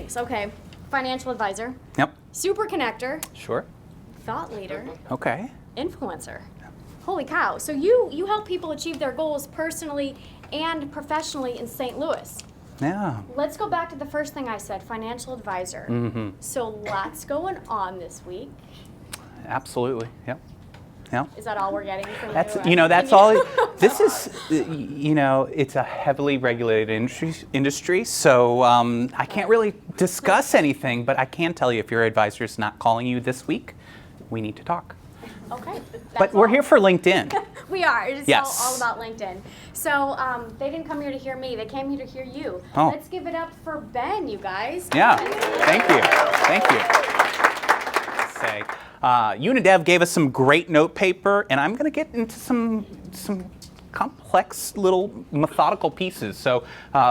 things. Okay, financial advisor. Yep. Super connector. Sure. Thought leader. Okay. Influencer. Holy cow. So you help people achieve their goals personally and professionally in St. Louis. Yeah. Let's go back to the first thing I said, financial advisor. Mm-hmm. So lots going on this week. Absolutely. Yep. Yeah. Is that all we're getting from That's you? that's all. This is it's a heavily regulated industry, so I can't really discuss anything, but I can tell you if your advisor is not calling you this week, we need to talk. Okay. But we're here for LinkedIn. We are. It's Yes. all about LinkedIn. So they didn't come here to hear me. They came here to hear you. Oh. Let's give it up for Ben, you guys. Yeah. Thank you. Thank you. UNIDEV gave us some great note paper, and I'm going to get into some complex little methodical pieces. So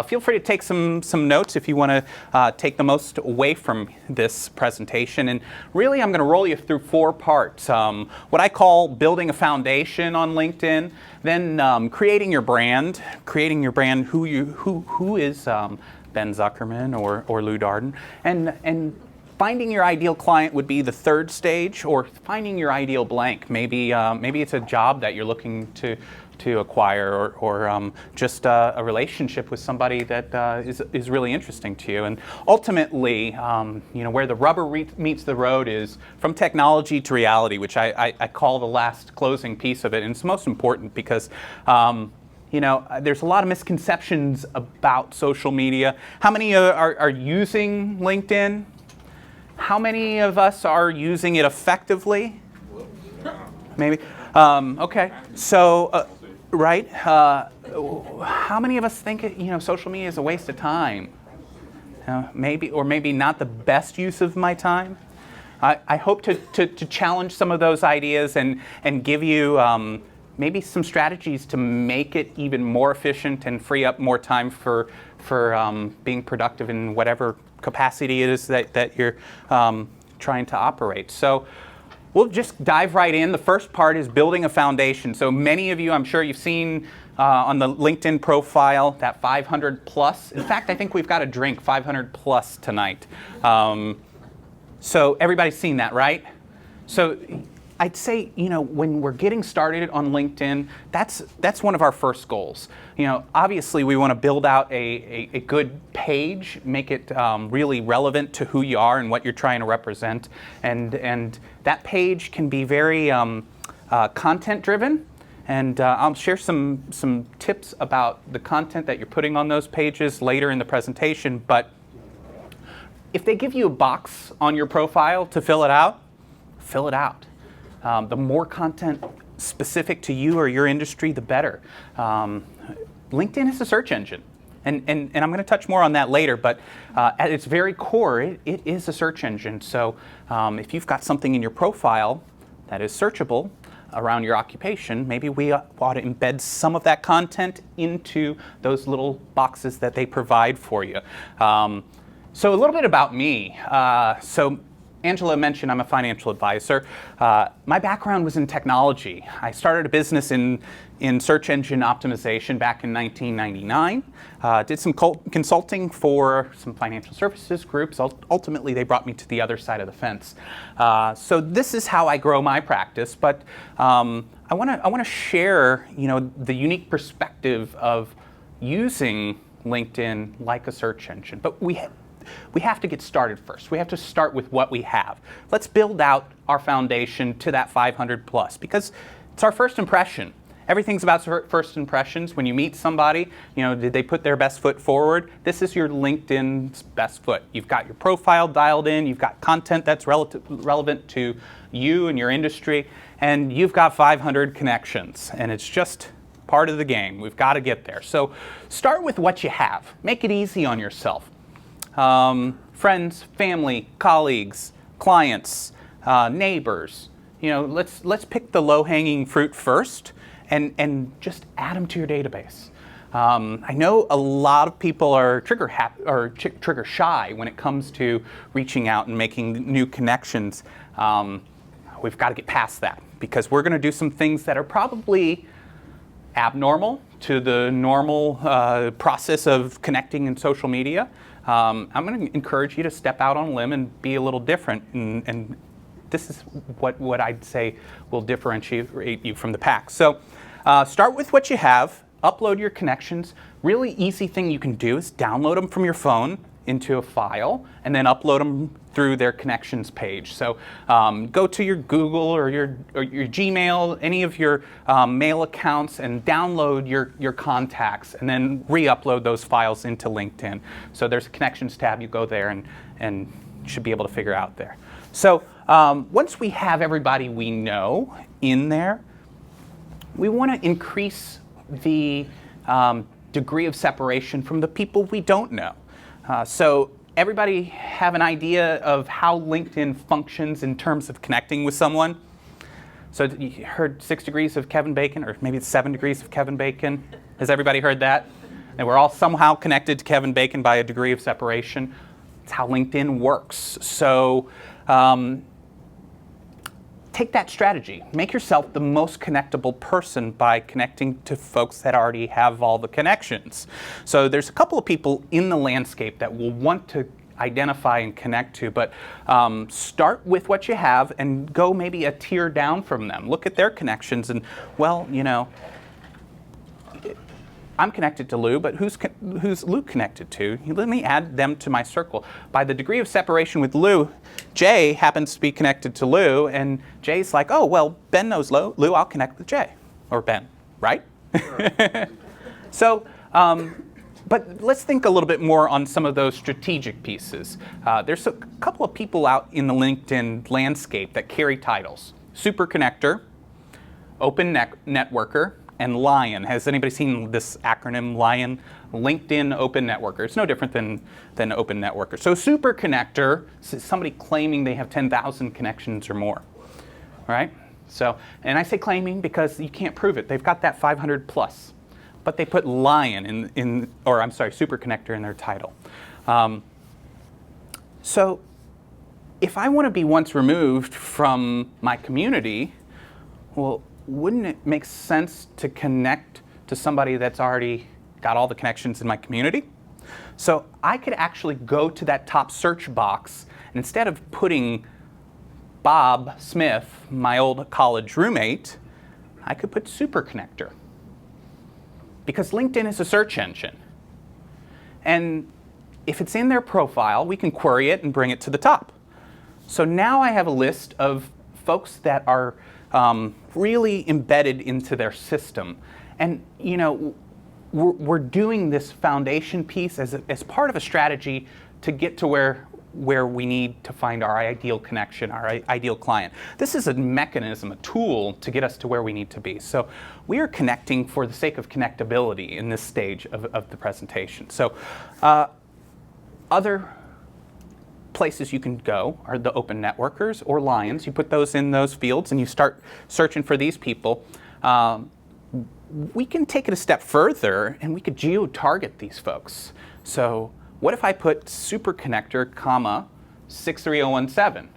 feel free to take some notes if you want to take the most away from this presentation. And really, I'm going to roll you through 4 parts. What I call building a foundation on LinkedIn, then creating your brand, who is Ben Zuckerman or Lou Darden, and finding your ideal client would be the 3rd stage, or finding your ideal blank. Maybe it's a job that you're looking to acquire, or just a relationship with somebody that is really interesting to you. And ultimately, where the rubber meets the road is from technology to reality, which I call the last closing piece of it. And it's most important because there's a lot of misconceptions about social media. How many are using LinkedIn? How many of us are using it effectively? Maybe. Okay. So, right. How many of us think social media is a waste of time? Maybe not the best use of my time. I hope to challenge some of those ideas and give you maybe some strategies to make it even more efficient and free up more time for being productive in whatever capacity it is that you're trying to operate. So we'll just dive right in. The first part is building a foundation. So many of you, I'm sure you've seen on the LinkedIn profile that 500 plus. In fact, I think we've got a drink 500 plus tonight. So everybody's seen that, right? So I'd say, when we're getting started on LinkedIn, that's one of our first goals. Obviously we want to build out a good page, make it really relevant to who you are and what you're trying to represent. And that page can be very content driven. And I'll share some tips about the content that you're putting on those pages later in the presentation. But if they give you a box on your profile to fill it out, fill it out. The more content specific to you or your industry, the better. LinkedIn is a search engine. And I'm going to touch more on that later, but at its very core, it is a search engine. So if you've got something in your profile that is searchable around your occupation, maybe we ought to embed some of that content into those little boxes that they provide for you. So a little bit about me. So Angela mentioned I'm a financial advisor. My background was in technology. I started a business in search engine optimization back in 1999. Did some consulting for some financial services groups. Ultimately, they brought me to the other side of the fence. So this is how I grow my practice. But I want to share, the unique perspective of using LinkedIn like a search engine. But we have to get started first. We have to start with what we have. Let's build out our foundation to that 500 plus, because it's our first impression. Everything's about first impressions. When you meet somebody, did they put their best foot forward? This is your LinkedIn's best foot. You've got your profile dialed in, you've got content that's relevant to you and your industry, and you've got 500 connections, and it's just part of the game. We've got to get there. So start with what you have. Make it easy on yourself. Friends, family, colleagues, clients, neighbors. Let's pick the low-hanging fruit first and just add them to your database. I know a lot of people are trigger shy when it comes to reaching out and making new connections. We've got to get past that, because we're going to do some things that are probably abnormal to the normal process of connecting in social media, I'm going to encourage you to step out on a limb and be a little different. And this is what I'd say will differentiate you from the pack. So start with what you have, upload your connections. Really easy thing you can do is download them from your phone into a file and then upload them through their connections page. So go to your Google or your Gmail, any of your mail accounts, and download your contacts and then re-upload those files into LinkedIn. So there's a connections tab, you go there and you should be able to figure out there. So once we have everybody we know in there, we want to increase the degree of separation from the people we don't know. So everybody have an idea of how LinkedIn functions in terms of connecting with someone? So you heard 6 degrees of Kevin Bacon, or maybe it's 7 degrees of Kevin Bacon. Has everybody heard that? And we're all somehow connected to Kevin Bacon by a degree of separation. It's how LinkedIn works. So take that strategy. Make yourself the most connectable person by connecting to folks that already have all the connections. So there's a couple of people in the landscape that will want to identify and connect to, but start with what you have and go maybe a tier down from them. Look at their connections and, well, you know, I'm connected to Lou, but who's Lou connected to? Let me add them to my circle. By the degree of separation with Lou, Jay happens to be connected to Lou, and Jay's like, oh, well, Ben knows Lou, I'll connect with Jay, or Ben, right? Sure. So, but let's think a little bit more on some of those strategic pieces. There's a couple of people out in the LinkedIn landscape that carry titles. Super Connector, Open Networker, and LION. Has anybody seen this acronym, LION? LinkedIn Open Networker. It's no different than Open Networker. So Super Connector is somebody claiming they have 10,000 connections or more. All right? So, and I say claiming because you can't prove it. They've got that 500 plus. But they put LION Super Connector in their title. So if I want to be once removed from my community, well, wouldn't it make sense to connect to somebody that's already got all the connections in my community? So I could actually go to that top search box, and instead of putting Bob Smith, my old college roommate, I could put Super Connector. Because LinkedIn is a search engine. And if it's in their profile, we can query it and bring it to the top. So now I have a list of folks that are really embedded into their system. And you know, we're doing this foundation piece as part of a strategy to get to where we need to find our ideal connection, our ideal client. This is a mechanism, a tool to get us to where we need to be. So we are connecting for the sake of connectability in this stage of the presentation. So other places you can go are the open networkers or LIONs. You put those in those fields and you start searching for these people. We can take it a step further and we could geo-target these folks. So what if I put Super Connector, 63017?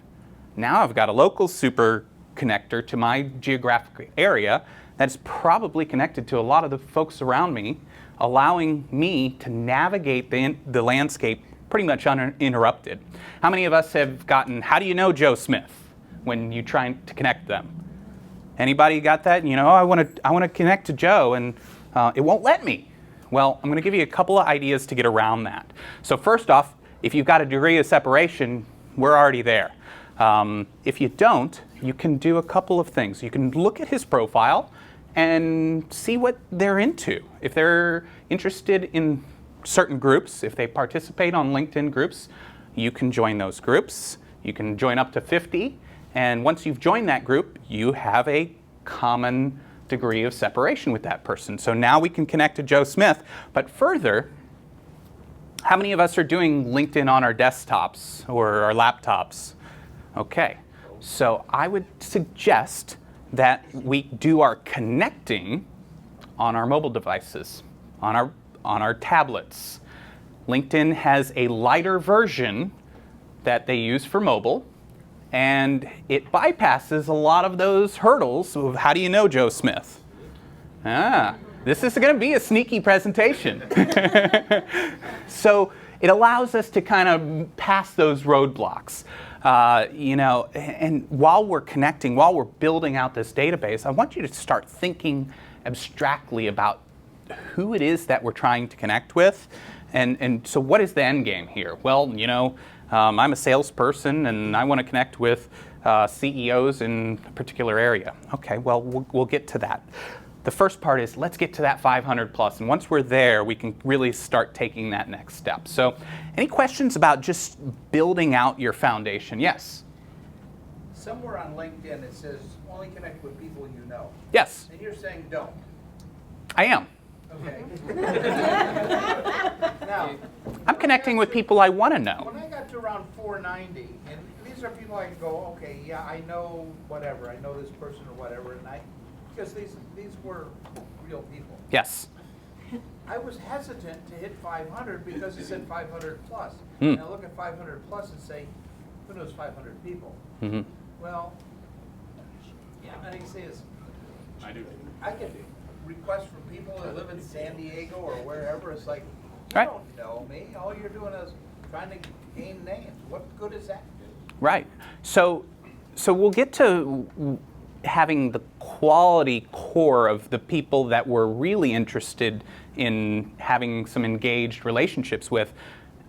Now I've got a local Super Connector to my geographic area that's probably connected to a lot of the folks around me, allowing me to navigate the landscape pretty much uninterrupted. How many of us have gotten, how do you know Joe Smith when you try to connect them? Anybody got that? You know, I want to connect to Joe and it won't let me. Well, I'm going to give you a couple of ideas to get around that. So first off, if you've got a degree of separation, we're already there. If you don't, you can do a couple of things. You can look at his profile and see what they're into. If they're interested in certain groups, if they participate on LinkedIn groups, you can join those groups. You can join up to 50. And once you've joined that group, you have a common degree of separation with that person. So now we can connect to Joe Smith. But further, how many of us are doing LinkedIn on our desktops or our laptops? Okay, so I would suggest that we do our connecting on our mobile devices, on our tablets. LinkedIn has a lighter version that they use for mobile, and it bypasses a lot of those hurdles of how do you know Joe Smith? This is going to be a sneaky presentation. So it allows us to kind of pass those roadblocks. And while we're connecting, while we're building out this database, I want you to start thinking abstractly about who it is that we're trying to connect with. And so what is the end game here? Well, I'm a salesperson and I want to connect with CEOs in a particular area. Okay, well, we'll get to that. The first part is let's get to that 500 plus. And once we're there, we can really start taking that next step. So any questions about just building out your foundation? Yes? Somewhere on LinkedIn it says only connect with people you know. Yes, And you're saying don't. I am. Okay. Now, I'm connecting with people I want to know. when I got to around 490, and these are people I can go, okay, yeah, I know whatever, I know this person or whatever, because these were real people. Yes. I was hesitant to hit 500 because it said 500 plus. Hmm. And I look at 500 plus and say, who knows 500 people? Mm-hmm. Well, and I say is, I do. I get requests from people that live in San Diego or wherever. It's like, you Right. don't know me. All you're doing is trying to gain names. What good is that? Right. So we'll get to having the quality core of the people that we're really interested in having some engaged relationships with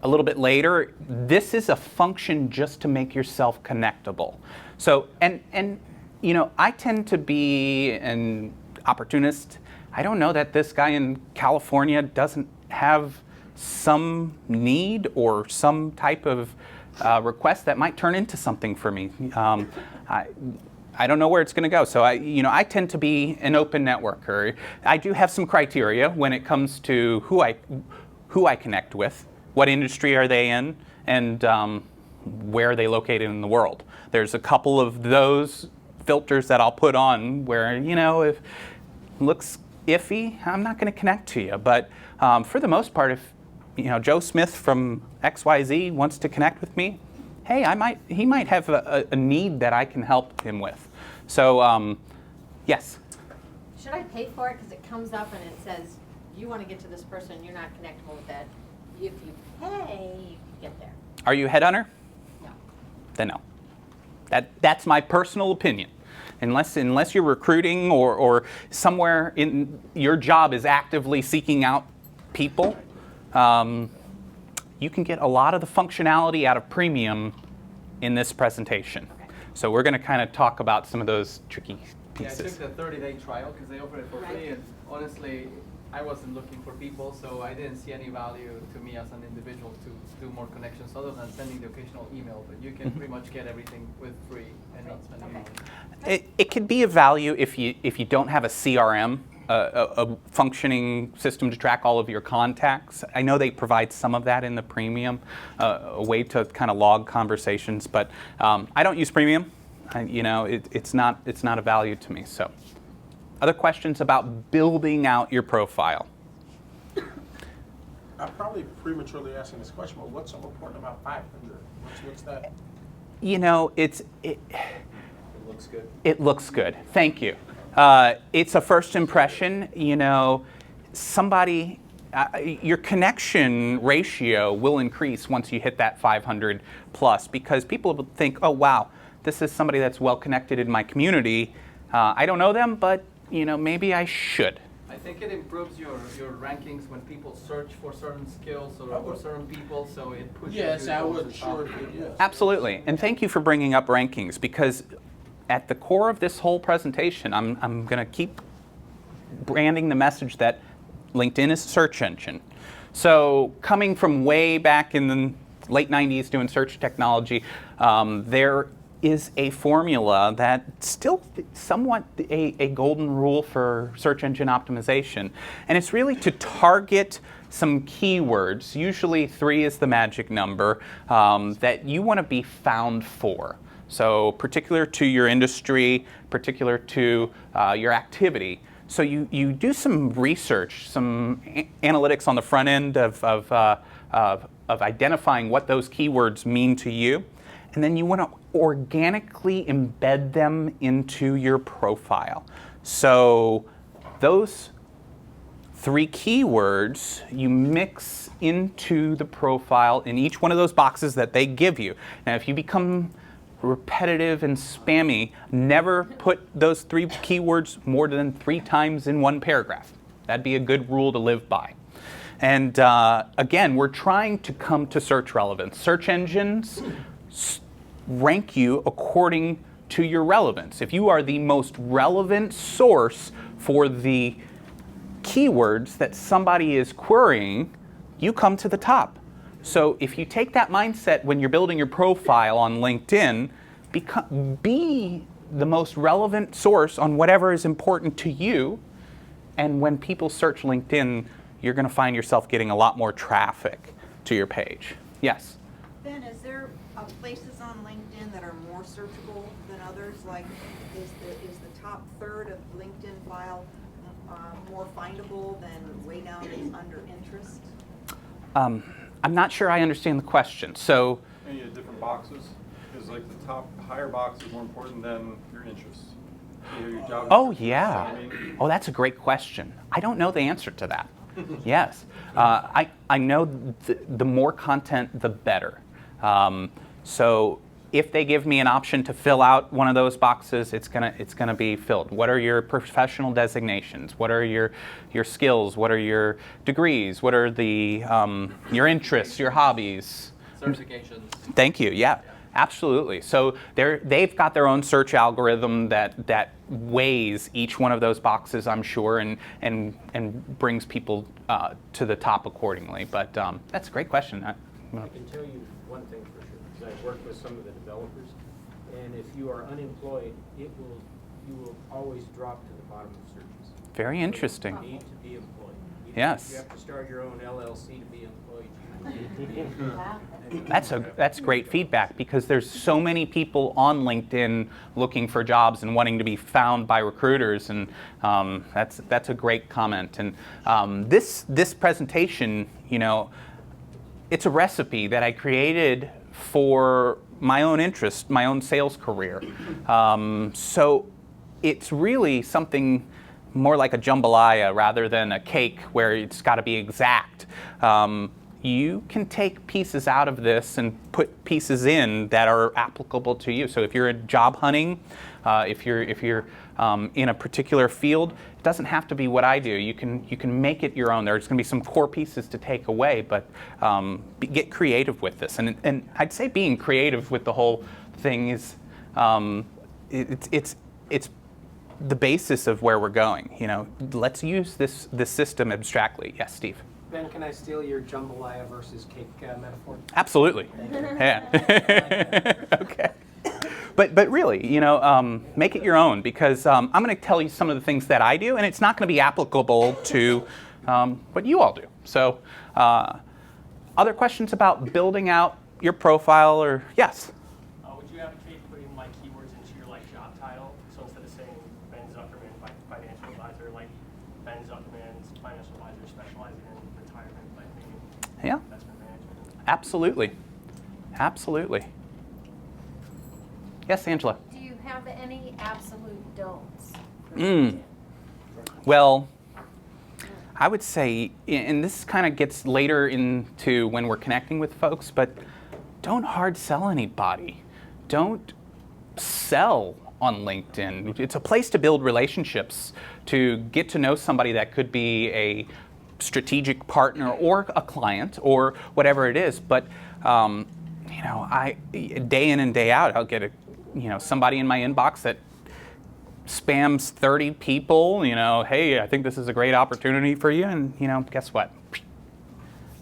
a little bit later. This is a function just to make yourself connectable. So, and I tend to be an opportunist. I don't know that this guy in California doesn't have some need or some type of request that might turn into something for me. I don't know where it's going to go. So I tend to be an open networker. I do have some criteria when it comes to who I connect with, what industry are they in, and where are they located in the world. There's a couple of those filters that I'll put on where, if it looks iffy, I'm not going to connect to you. But for the most part, if Joe Smith from XYZ wants to connect with me, hey, he might have a need that I can help him with. So, yes? Should I pay for it? Because it comes up and it says, you want to get to this person, you're not connectable with that. If you pay, you can get there. Are you a headhunter? No. Then no. That's my personal opinion. Unless you're recruiting or somewhere in your job is actively seeking out people, you can get a lot of the functionality out of premium in this presentation. So we're going to kind of talk about some of those tricky Yeah, I pieces. took the 30-day trial because they offered it for Right. free, and honestly, I wasn't looking for people, so I didn't see any value to me as an individual to do more connections other than sending the occasional email. But you can pretty much get everything with free and not spending any money. It could be of value if you don't have a CRM, a functioning system to track all of your contacts. I know they provide some of that in the premium, a way to kind of log conversations, but I don't use premium. It's not a value to me. So, other questions about building out your profile? I'm probably prematurely asking this question, but what's so important about 500? What's that? It looks good. It looks good. Thank you. It's a first impression. Your connection ratio will increase once you hit that 500 plus, because people will think, oh, wow, this is somebody that's well connected in my community. I don't know them, but maybe I should. I think it improves your rankings when people search for certain skills or certain people, so it pushes Yes, you I towards would the top. sure do, yes. Absolutely. And thank you for bringing up rankings, because at the core of this whole presentation, I'm going to keep branding the message that LinkedIn is a search engine. So coming from way back in the late 90s doing search technology, there is a formula that's still somewhat a golden rule for search engine optimization. And it's really to target some keywords, usually 3 is the magic number, that you want to be found for. So particular to your industry, particular to your activity. So you do some research, some analytics on the front end of identifying what those keywords mean to you. And then you want to organically embed them into your profile. So those 3 keywords you mix into the profile in each one of those boxes that they give you. Now, if you become repetitive and spammy, never put those 3 keywords more than 3 times in one paragraph. That'd be a good rule to live by. And again, we're trying to come to search relevance. Search engines rank you according to your relevance. If you are the most relevant source for the keywords that somebody is querying, you come to the top. So if you take that mindset when you're building your profile on LinkedIn, be the most relevant source on whatever is important to you, and when people search LinkedIn, you're going to find yourself getting a lot more traffic to your page. Yes? Ben, is there places on LinkedIn that are more searchable than others? Like, is the top third of LinkedIn file more findable than way down in under interest? I'm not sure I understand the question. So, Any different boxes? Because like the top higher box is more important than your interests. Your job oh description. yeah. So, I mean, Oh, that's a great question. I don't know the answer to that. Yes. I know the more content, the better. So if they give me an option to fill out one of those boxes, it's gonna be filled. What are your professional designations? What are your skills? What are your degrees? What are the your interests, your hobbies? Certifications. Thank you. Yeah, absolutely. So they've got their own search algorithm that weighs each one of those boxes, I'm sure, and brings people to the top accordingly. But that's a great question. I can tell you one thing for sure, because I've worked with some of the developers, and if you are unemployed, you will always drop to the bottom of searches. Very interesting. You need to be employed. Yes. You have to start your own LLC to be employed. You need to be employed. That's great feedback, because there's so many people on LinkedIn looking for jobs and wanting to be found by recruiters, and that's a great comment. And this presentation, it's a recipe that I created for my own interest, my own sales career. So it's really something more like a jambalaya rather than a cake where it's got to be exact. You can take pieces out of this and put pieces in that are applicable to you. So if you're job hunting, if you're in a particular field, it doesn't have to be what I do. You can make it your own. There's going to be some core pieces to take away, but get creative with this. And I'd say being creative with the whole thing is it's the basis of where we're going. Let's use this system abstractly. Yes, Steve. Ben, can I steal your jambalaya versus cake metaphor? Absolutely. Yeah. Okay. But really, make it your own, because I'm going to tell you some of the things that I do, and it's not going to be applicable to what you all do. So, other questions about building out your profile, or yes? Would you advocate putting keywords into your job title? So instead of saying Ben Zuckerman, financial advisor, Ben Zuckerman's financial advisor specializing in retirement planning, Yeah. investment management. Absolutely. Absolutely. Yes, Angela. Do you have any absolute don'ts? Well, I would say, and this kind of gets later into when we're connecting with folks, but don't hard sell anybody. Don't sell on LinkedIn. It's a place to build relationships, to get to know somebody that could be a strategic partner or a client or whatever it is. But I day in and day out, I'll get somebody in my inbox that spams 30 people, hey, I think this is a great opportunity for you, and guess what?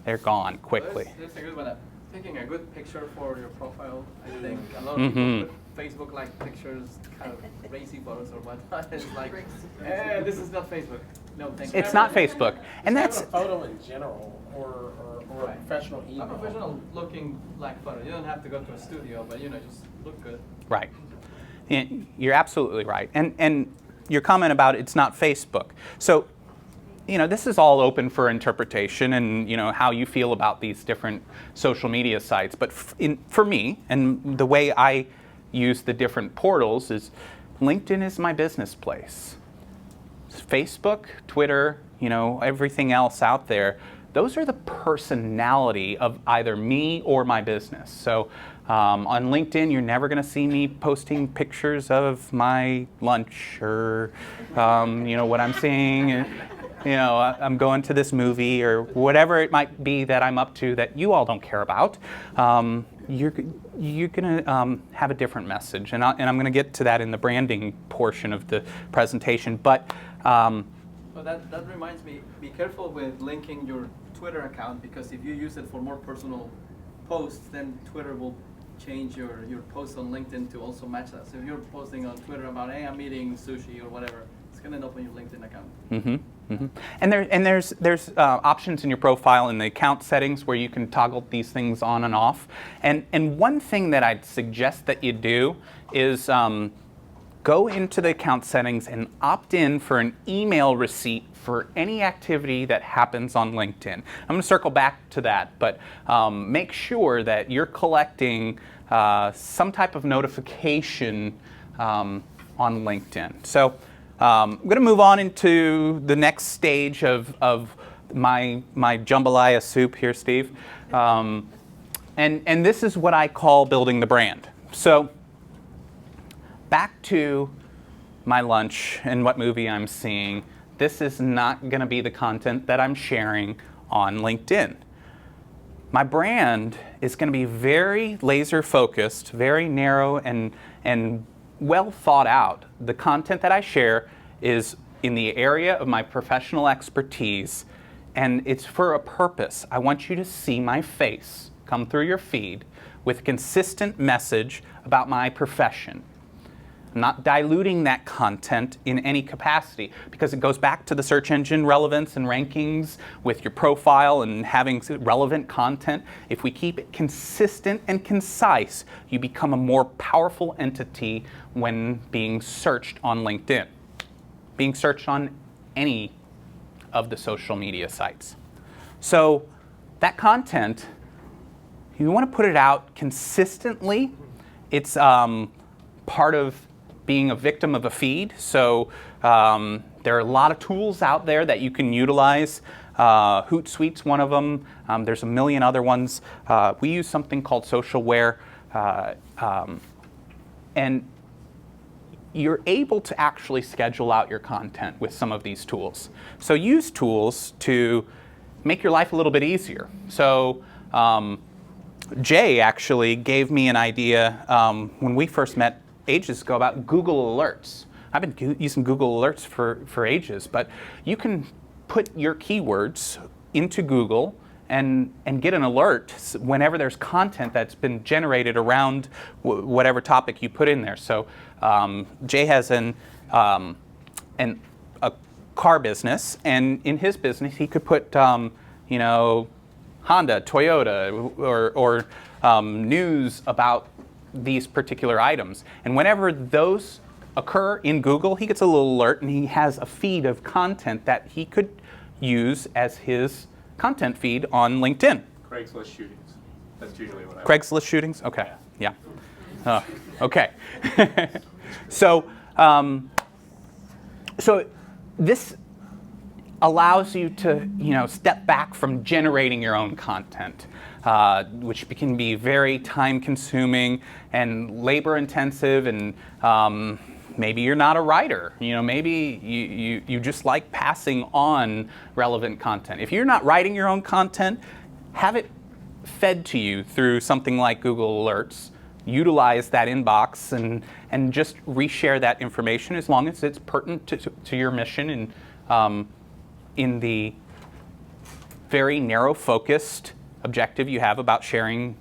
They're gone quickly. That's a good one. Picking a good picture for your profile, I think. A lot of people put Facebook-like pictures, kind of racy photos or whatnot. It's like, this is not Facebook. No, thank you. It's not Facebook. And Just that's have a photo in general, or a professional email. A professional looking photo. You don't have to go to a studio, but just look good. right. You're absolutely right. And your comment about it's not Facebook. So, this is all open for interpretation, and how you feel about these different social media sites. But for me, and the way I use the different portals, is LinkedIn is my business place. Facebook, Twitter, everything else out there, those are the personality of either me or my business. So on LinkedIn, you're never going to see me posting pictures of my lunch or, what I'm seeing. I'm going to this movie or whatever it might be that I'm up to that you all don't care about. You're going to have a different message, and I'm going to get to that in the branding portion of the presentation. But that reminds me, be careful with linking your Twitter account, because if you use it for more personal posts, then Twitter will change your post on LinkedIn to also match that. So if you're posting on Twitter about, hey, I'm eating sushi or whatever, it's going to end up on your LinkedIn account. And there's options in your profile in the account settings where you can toggle these things on and off. And one thing that I'd suggest that you do is go into the account settings and opt in for an email receipt for any activity that happens on LinkedIn. I'm going to circle back to that, but make sure that you're collecting some type of notification on LinkedIn. So I'm going to move on into the next stage of my jambalaya soup here, Steve. And this is what I call building the brand. So back to my lunch and what movie I'm seeing. This is not going to be the content that I'm sharing on LinkedIn. My brand is going to be very laser focused, very narrow and well thought out. The content that I share is in the area of my professional expertise, and it's for a purpose. I want you to see my face come through your feed with a consistent message about my profession. I'm not diluting that content in any capacity, because it goes back to the search engine relevance and rankings with your profile and having relevant content. If we keep it consistent and concise, you become a more powerful entity when being searched on LinkedIn, being searched on any of the social media sites. So that content, you want to put it out consistently. It's part of being a victim of a feed. So there are a lot of tools out there that you can utilize. Hootsuite's one of them. There's a million other ones. We use something called Socialware. And you're able to actually schedule out your content with some of these tools. So use tools to make your life a little bit easier. So Jay actually gave me an idea when we first met ages ago about Google Alerts. I've been using Google Alerts for ages, but you can put your keywords into Google and get an alert whenever there's content that's been generated around whatever topic you put in there. So Jay has a car business, and in his business he could put Honda, Toyota, or news about these particular items. And whenever those occur in Google, he gets a little alert, and he has a feed of content that he could use as his content feed on LinkedIn. Craigslist shootings. That's usually what I Craigslist shootings? Okay. Yeah. Okay. So this allows you to step back from generating your own content, which can be very time consuming and labor intensive, and maybe you're not a writer. Maybe you just like passing on relevant content. If you're not writing your own content, have it fed to you through something like Google Alerts. Utilize that inbox and just reshare that information as long as it's pertinent to your mission and in the very narrow focused objective you have about sharing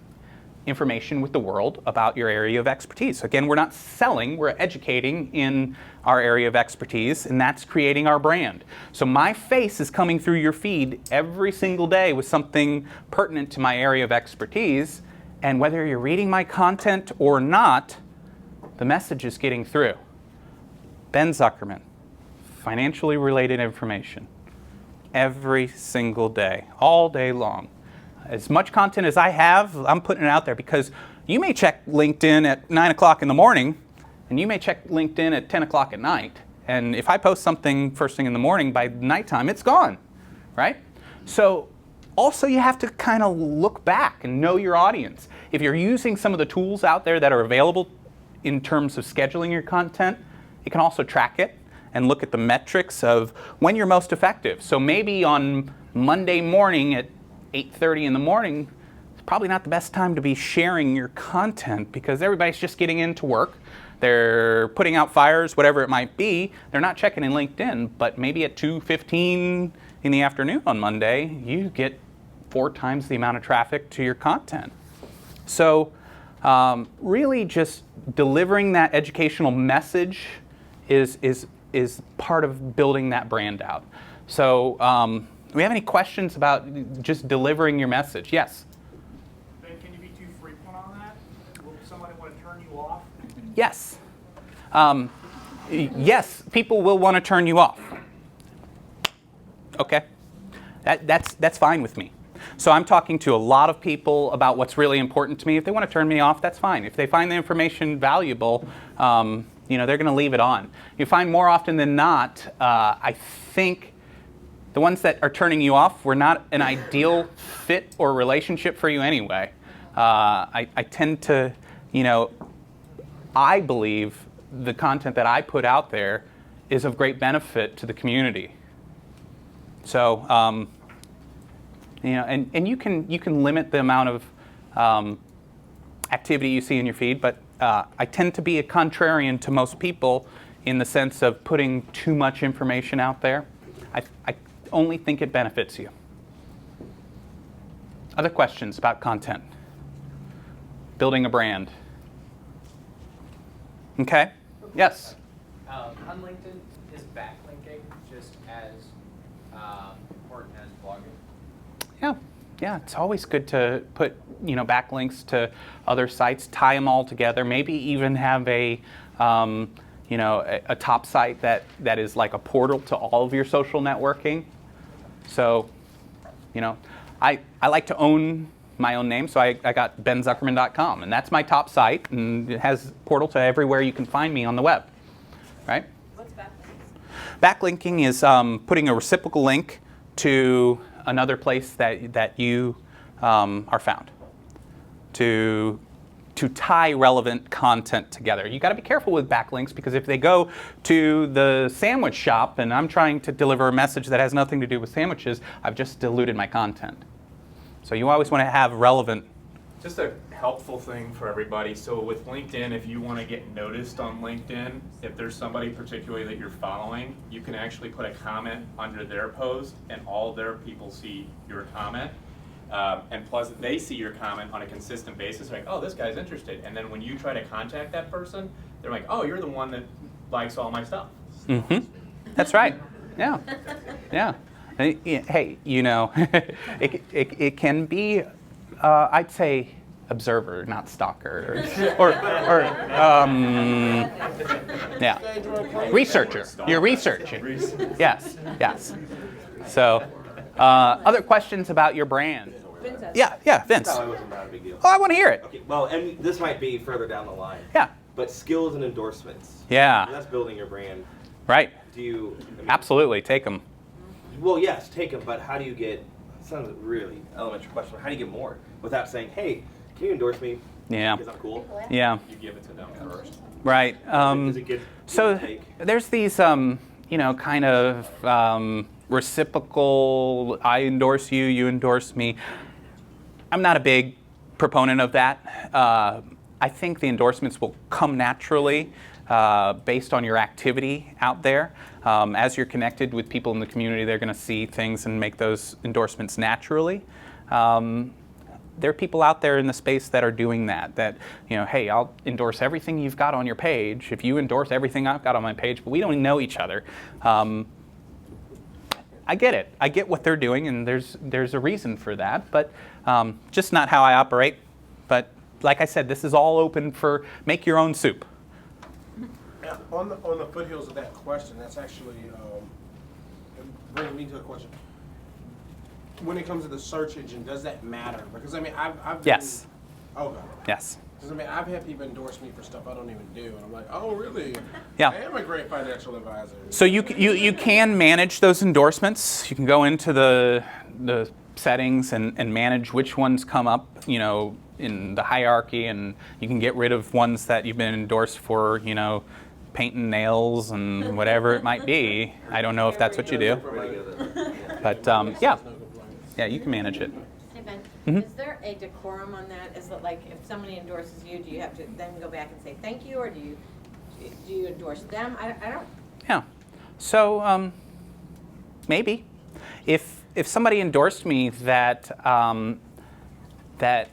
information with the world about your area of expertise. Again, we're not selling, we're educating in our area of expertise, and that's creating our brand. So my face is coming through your feed every single day with something pertinent to my area of expertise, and whether you're reading my content or not, the message is getting through. Ben Zuckerman, financially related information, every single day, all day long. As much content as I have, I'm putting it out there, because you may check LinkedIn at 9 o'clock in the morning, and you may check LinkedIn at 10 o'clock at night, And if I post something first thing in the morning, by nighttime, it's gone, right? So also you have to kind of look back and know your audience. If you're using some of the tools out there that are available in terms of scheduling your content, you can also track it and look at the metrics of when you're most effective. So maybe on Monday morning at 8:30 in the morning, it's probably not the best time to be sharing your content because everybody's just getting into work. They're putting out fires, whatever it might be. They're not checking in LinkedIn, but maybe at 2:15 in the afternoon on Monday, you get 4 times the amount of traffic to your content. So really just delivering that educational message is part of building that brand out. So do we have any questions about just delivering your message? Yes? Ben, can you be too frequent on that? Will somebody want to turn you off? Yes. Yes, people will want to turn you off. Okay. That's fine with me. So I'm talking to a lot of people about what's really important to me. If they want to turn me off, that's fine. If they find the information valuable, they're going to leave it on. You find more often than not, I think the ones that are turning you off were not an ideal fit or relationship for you anyway. I tend to, I believe the content that I put out there is of great benefit to the community. So, and you can limit the amount of activity you see in your feed, but I tend to be a contrarian to most people in the sense of putting too much information out there. I only think it benefits you. Other questions about content? Building a brand? Okay? Yes? On LinkedIn, is backlinking just as important as blogging? Yeah, it's always good to put backlinks to other sites, tie them all together, maybe even have a top site that is like a portal to all of your social networking. So, I like to own my own name, so I got benzuckerman.com, and that's my top site, and it has portal to everywhere you can find me on the web, right? What's backlinks? Backlinking is putting a reciprocal link to another place that you are found to tie relevant content together. You got to be careful with backlinks because if they go to the sandwich shop and I'm trying to deliver a message that has nothing to do with sandwiches, I've just diluted my content. So you always want to have relevant. Just a helpful thing for everybody. So with LinkedIn, if you want to get noticed on LinkedIn, if there's somebody particularly that you're following, you can actually put a comment under their post and all their people see your comment. And plus they see your comment on a consistent basis, like, oh, this guy's interested. And then when you try to contact that person, they're like, oh, you're the one that likes all my stuff. Mm-hmm. That's right. Yeah. Yeah. Hey, it can be, I'd say, observer, not stalker, yeah, researcher. You're researching. Yes, yes. So, other questions about your brand? Vince has Yeah, Vince. That wasn't that a big deal. Oh, I want to hear it. Okay, well, and this might be further down the line. Yeah. But skills and endorsements. Yeah. That's building your brand. Right. Do you? Absolutely, take them. Well, yes, take them, but how do you get, sounds like a really elementary question, but how do you get more without saying, hey, can you endorse me? Yeah. Because I'm cool. Yeah. You give it to them first. Right. Does it get So take? there's these, kind of reciprocal, I endorse you, you endorse me. I'm not a big proponent of that. I think the endorsements will come naturally based on your activity out there. As you're connected with people in the community, they're going to see things and make those endorsements naturally. There are people out there in the space that are doing that, hey, I'll endorse everything you've got on your page if you endorse everything I've got on my page, but we don't know each other. I get it. I get what they're doing, and there's a reason for that, but just not how I operate. But like I said, this is all open for make your own soup. Yeah, on the foothills of that question, that's actually brings me to a question. When it comes to the search engine, does that matter? Because I mean, I've been, Yes. Okay. Yes. Because I mean, I've had people endorse me for stuff I don't even do, and I'm like, oh, really? Yeah. I am a great financial advisor. So you can manage those endorsements. You can go into the settings and manage which ones come up, you know, in the hierarchy, and you can get rid of ones that you've been endorsed for, you know, painting nails and whatever it might be. I don't know if that's what you do, but yeah, you can manage it. Hey Ben, Mhm. is there a decorum on that? Is it like if somebody endorses you, do you have to then go back and say thank you, or do you endorse them? I don't. Yeah. So maybe if somebody endorsed me that that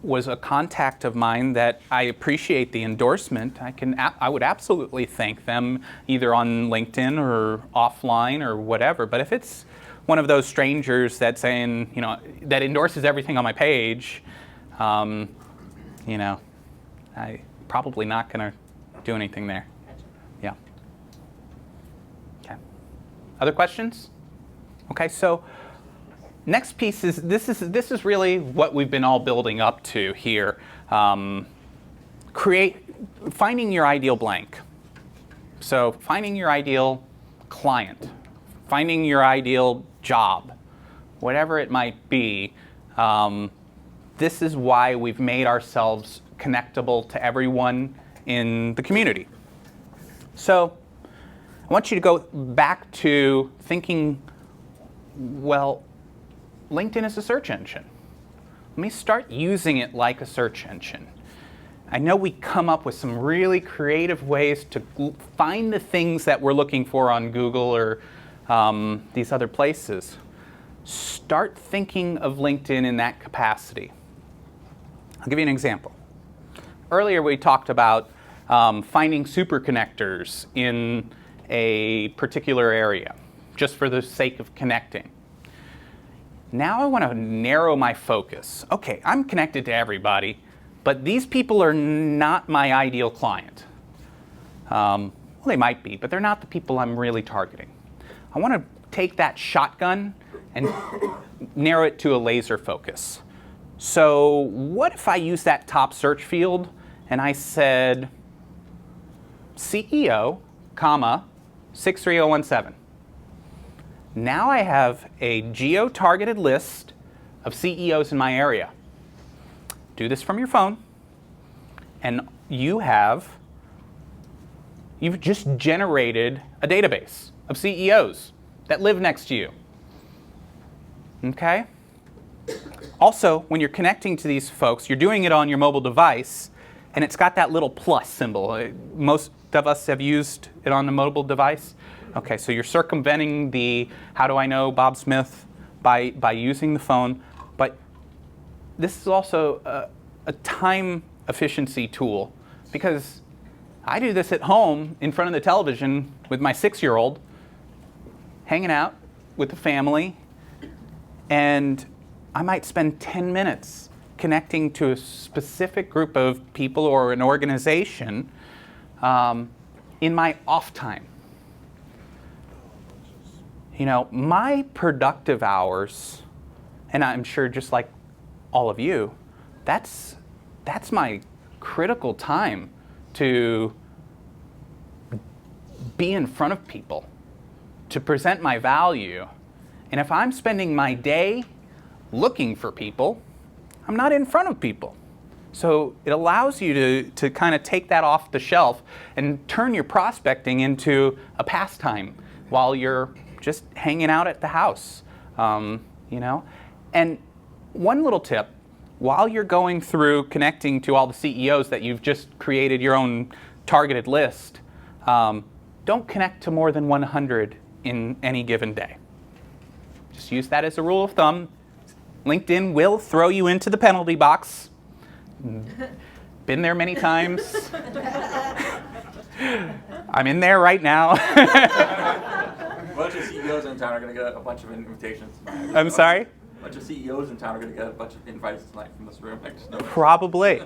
was a contact of mine that I appreciate the endorsement, I would absolutely thank them either on LinkedIn or offline or whatever. But if it's one of those strangers that's saying, you know, that endorses everything on my page, you know, I probably not going to do anything there. Yeah. Okay. Other questions? Okay, so next piece is this is really what we've been all building up to here. Finding your ideal blank. So finding your ideal client, finding your ideal job, whatever it might be. This is why we've made ourselves connectable to everyone in the community. So I want you to go back to thinking, well, LinkedIn is a search engine. Let me start using it like a search engine. I know we come up with some really creative ways to find the things that we're looking for on Google or these other places. Start thinking of LinkedIn in that capacity. I'll give you an example. Earlier we talked about finding super connectors in a particular area, just for the sake of connecting. Now I want to narrow my focus. Okay, I'm connected to everybody, but these people are not my ideal client. Well, they might be, but they're not the people I'm really targeting. I want to take that shotgun and narrow it to a laser focus. So what if I use that top search field and I said CEO, comma, 63017. Now I have a geo-targeted list of CEOs in my area. Do this from your phone, and you've just generated a database of CEOs that live next to you. Okay? Also, when you're connecting to these folks, you're doing it on your mobile device, and it's got that little plus symbol. Most of us have used it on the mobile device. Okay, so you're circumventing the how do I know Bob Smith by using the phone, but this is also a time efficiency tool, because I do this at home in front of the television with my 6-year-old, hanging out with the family, and I might spend 10 minutes connecting to a specific group of people or an organization in my off time. You know, my productive hours, and I'm sure just like all of you, that's my critical time to be in front of people, to present my value. And if I'm spending my day looking for people, I'm not in front of people. So it allows you to kind of take that off the shelf and turn your prospecting into a pastime while you're just hanging out at the house, you know. And one little tip, while you're going through connecting to all the CEOs that you've just created your own targeted list, don't connect to more than 100 in any given day. Just use that as a rule of thumb. LinkedIn will throw you into the penalty box. Been there many times. I'm in there right now. A bunch of CEOs in town are going to get a bunch of invitations tonight. I'm sorry? A bunch of CEOs in town are going to get a bunch of invites tonight from this room. Probably,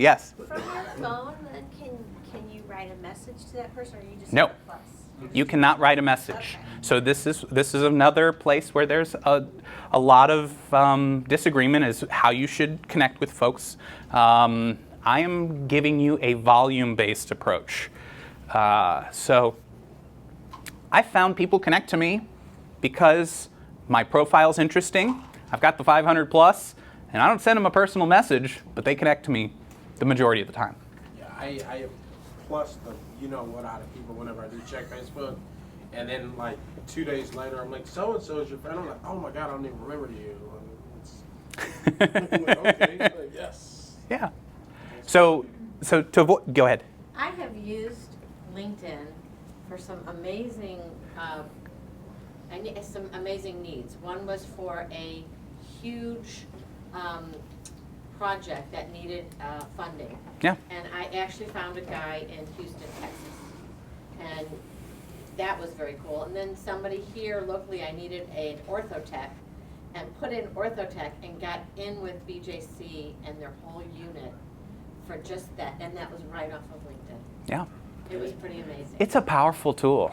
yes. From your phone, then can you write a message to that person, or you just No. hit a plus? You cannot write a message. So this is another place where there's a lot of disagreement as how you should connect with folks. I am giving you a volume-based approach. So I found people connect to me because my profile's interesting. I've got the 500 plus, and I don't send them a personal message, but they connect to me the majority of the time. Yeah, I have plus the you know what out of people whenever I do check Facebook, and then like 2 days later I'm like, so and so is your friend. I'm like, oh my god, I don't even remember you. I'm like, okay, like, yes. Yeah. So to avoid, go ahead. I have used LinkedIn for some amazing needs. One was for a huge project that needed funding. Yeah. And I actually found a guy in Houston, Texas. And that was very cool. And then somebody here locally, I needed an orthotech, and put in orthotech and got in with BJC and their whole unit for just that. And that was right off of LinkedIn. Yeah. It was pretty amazing. It's a powerful tool.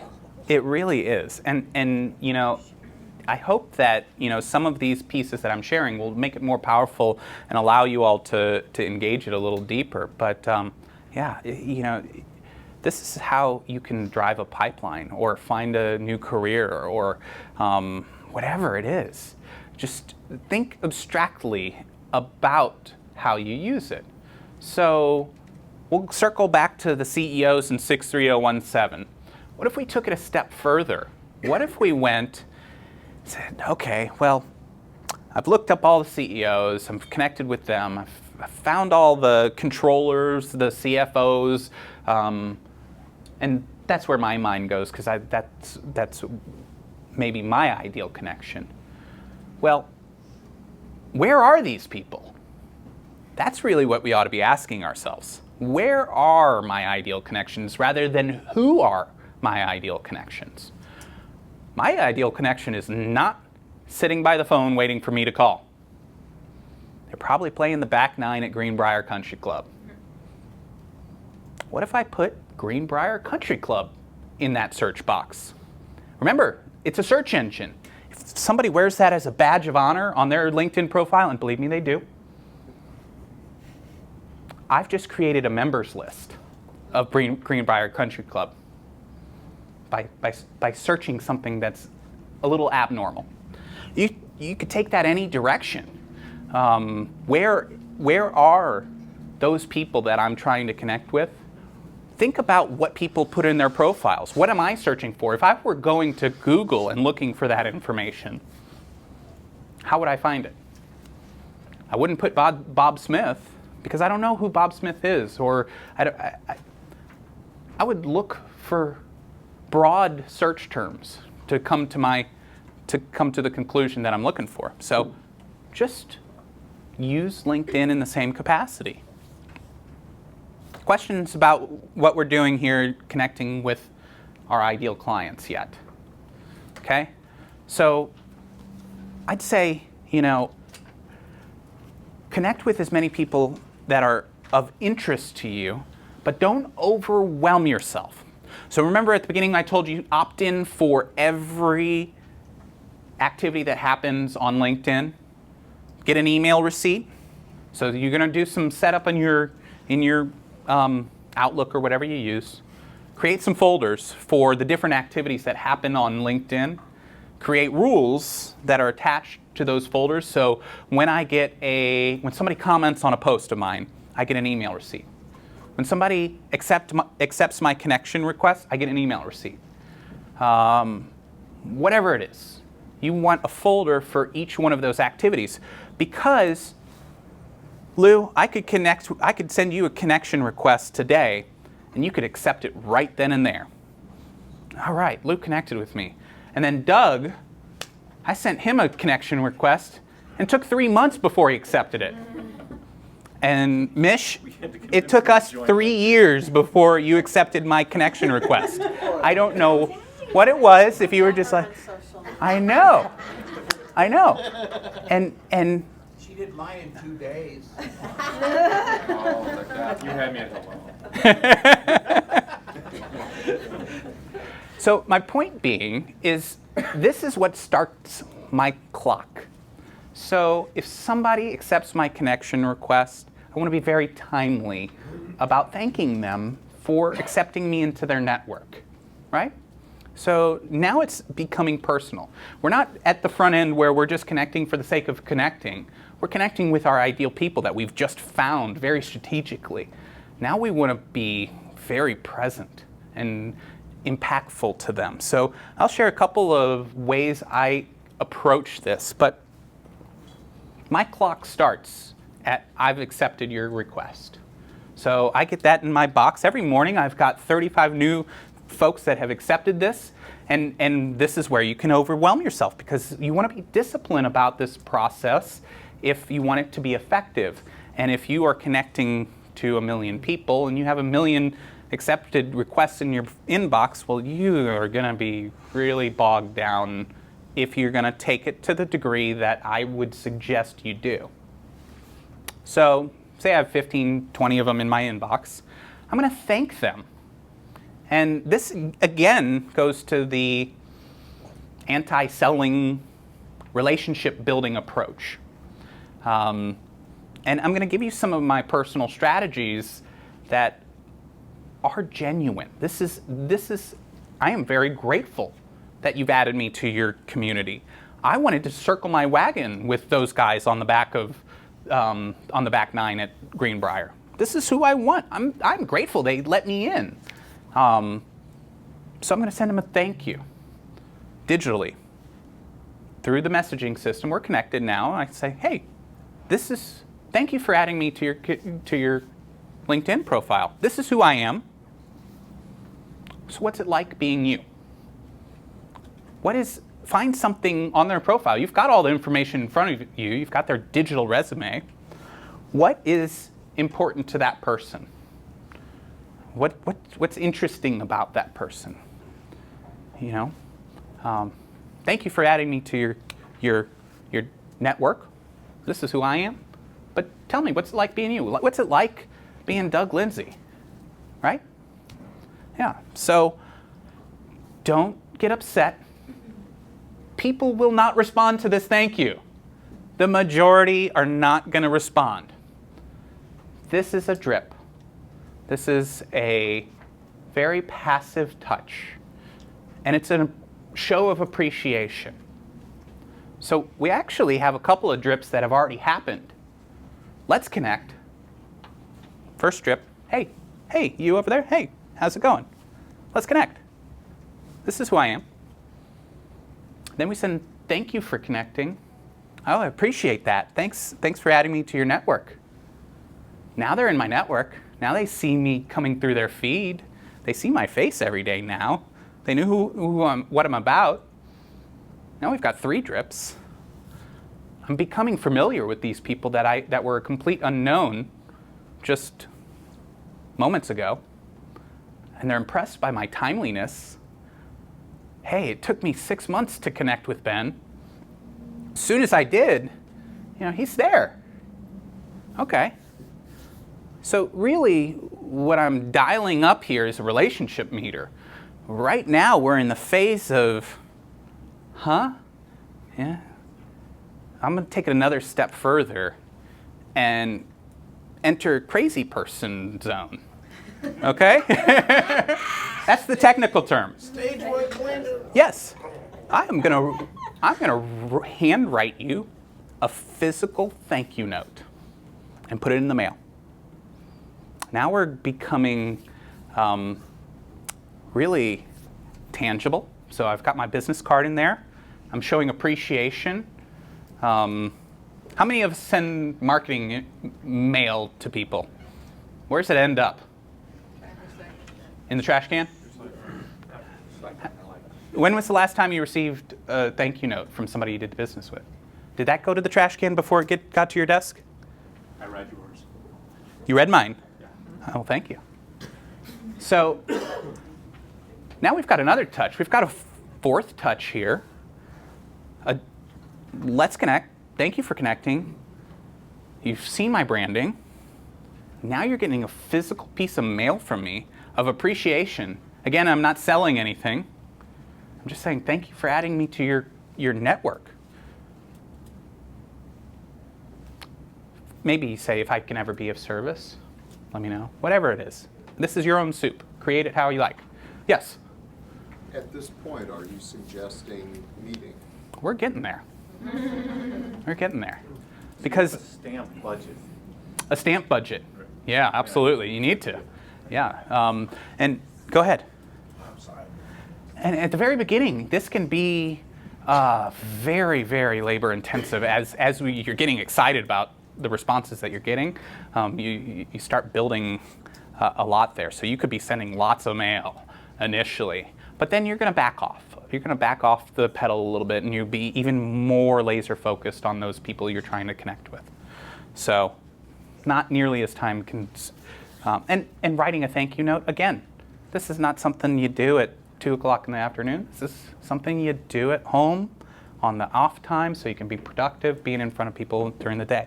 It really is. And you know, I hope that, you know, some of these pieces that I'm sharing will make it more powerful and allow you all to engage it a little deeper. But yeah, you know, this is how you can drive a pipeline or find a new career or whatever it is. Just think abstractly about how you use it. So we'll circle back to the CEOs in 63017. What if we took it a step further? What if we went and said, okay, well, I've looked up all the CEOs, I'm connected with them, I've found all the controllers, the CFOs, and that's where my mind goes, because that's maybe my ideal connection. Well, where are these people? That's really what we ought to be asking ourselves. Where are my ideal connections rather than who are my ideal connections? My ideal connection is not sitting by the phone waiting for me to call. They're probably playing the back nine at Greenbrier Country Club. What if I put Greenbrier Country Club in that search box? Remember, it's a search engine. If somebody wears that as a badge of honor on their LinkedIn profile, and believe me, they do, I've just created a members list of Greenbrier Country Club by searching something that's a little abnormal. You could take that any direction. Where are those people that I'm trying to connect with? Think about what people put in their profiles. What am I searching for? If I were going to Google and looking for that information, how would I find it? I wouldn't put Bob Smith, because I don't know who Bob Smith is, or I would look for broad search terms to come to the conclusion that I'm looking for. So just use LinkedIn in the same capacity. Questions about what we're doing here connecting with our ideal clients yet? Okay? So I'd say, you know, connect with as many people that are of interest to you, but don't overwhelm yourself. So remember at the beginning I told you opt in for every activity that happens on LinkedIn. Get an email receipt. So you're going to do some setup in your Outlook or whatever you use. Create some folders for the different activities that happen on LinkedIn. Create rules that are attached to those folders. So when when somebody comments on a post of mine, I get an email receipt. When somebody accepts my connection request, I get an email receipt. Whatever it is, you want a folder for each one of those activities, because Lou, I could send you a connection request today, and you could accept it right then and there. All right, Lou connected with me. And then Doug, I sent him a connection request, and it took 3 months before he accepted it. And Mish, it took us 3 years before you accepted my connection request. I don't know what it was, if you were just like, I know. And She did mine in 2 days. Oh, you had me at hello. So my point being is, this is what starts my clock. So if somebody accepts my connection request, I want to be very timely about thanking them for accepting me into their network, right? So now it's becoming personal. We're not at the front end where we're just connecting for the sake of connecting. We're connecting with our ideal people that we've just found very strategically. Now we want to be very present and impactful to them. So I'll share a couple of ways I approach this, but my clock starts at I've accepted your request. So I get that in my box. Every morning I've got 35 new folks that have accepted this, and this is where you can overwhelm yourself because you want to be disciplined about this process if you want it to be effective. And if you are connecting to 1 million people and you have 1 million accepted requests in your inbox, well, you are going to be really bogged down if you're going to take it to the degree that I would suggest you do. So say I have 15, 20 of them in my inbox. I'm going to thank them. And this, again, goes to the anti-selling, relationship-building approach. And I'm going to give you some of my personal strategies that are genuine. I am very grateful that you've added me to your community. I wanted to circle my wagon with those guys on the back nine at Greenbrier. This is who I want. I'm grateful they let me in. So I'm going to send them a thank you digitally through the messaging system. We're connected now. I say, hey, thank you for adding me to your LinkedIn profile. This is who I am. So what's it like being you? Find something on their profile. You've got all the information in front of you. You've got their digital resume. What is important to that person? What's interesting about that person? Thank you for adding me to your network. This is who I am. But tell me, what's it like being you? What's it like being Doug Lindsay? Right? Yeah. So don't get upset. People will not respond to this thank you. The majority are not going to respond. This is a drip. This is a very passive touch. And it's a show of appreciation. So we actually have a couple of drips that have already happened. Let's connect. First drip. Hey, you over there? Hey, how's it going? Let's connect. This is who I am. Then we send thank you for connecting. Oh, I appreciate that. Thanks for adding me to your network. Now they're in my network. Now they see me coming through their feed. They see my face every day now. They knew what I'm about. Now we've got 3 drips. I'm becoming familiar with these people that were a complete unknown just moments ago. And they're impressed by my timeliness. Hey, it took me 6 months to connect with Ben. As soon as I did, he's there. Okay. So really, what I'm dialing up here is a relationship meter. Right now, we're in the phase of, yeah. I'm going to take it another step further and enter crazy person zone. Okay? That's the technical term. Stage 1 cleanup. Yes. I'm gonna handwrite you a physical thank you note and put it in the mail. Now we're becoming really tangible. So I've got my business card in there. I'm showing appreciation. How many of us send marketing mail to people? Where does it end up? In the trash can? When was the last time you received a thank you note from somebody you did business with? Did that go to the trash can before it got to your desk? I read yours. You read mine? Yeah. Oh, thank you. So now we've got another touch. We've got a 4th touch here. Let's connect. Thank you for connecting. You've seen my branding. Now you're getting a physical piece of mail from me of appreciation. Again, I'm not selling anything. I'm just saying thank you for adding me to your network. maybe you say, if I can ever be of service, let me know. Whatever it is. This is your own soup. Create it how you like. Yes? At this point, are you suggesting meeting? We're getting there. We're getting there. Because A stamp budget. a stamp budget. Yeah, absolutely. You need to. Yeah. And go ahead. I'm sorry. And at the very beginning, this can be very, very labor intensive as you're getting excited about the responses that you're getting. You start building a lot there. So you could be sending lots of mail initially, but then you're going to back off. You're going to back off the pedal a little bit, and you'll be even more laser focused on those people you're trying to connect with. So not nearly as time and writing a thank you note, again, this is not something you do at 2 o'clock in the afternoon. This is something you do at home on the off time so you can be productive being in front of people during the day.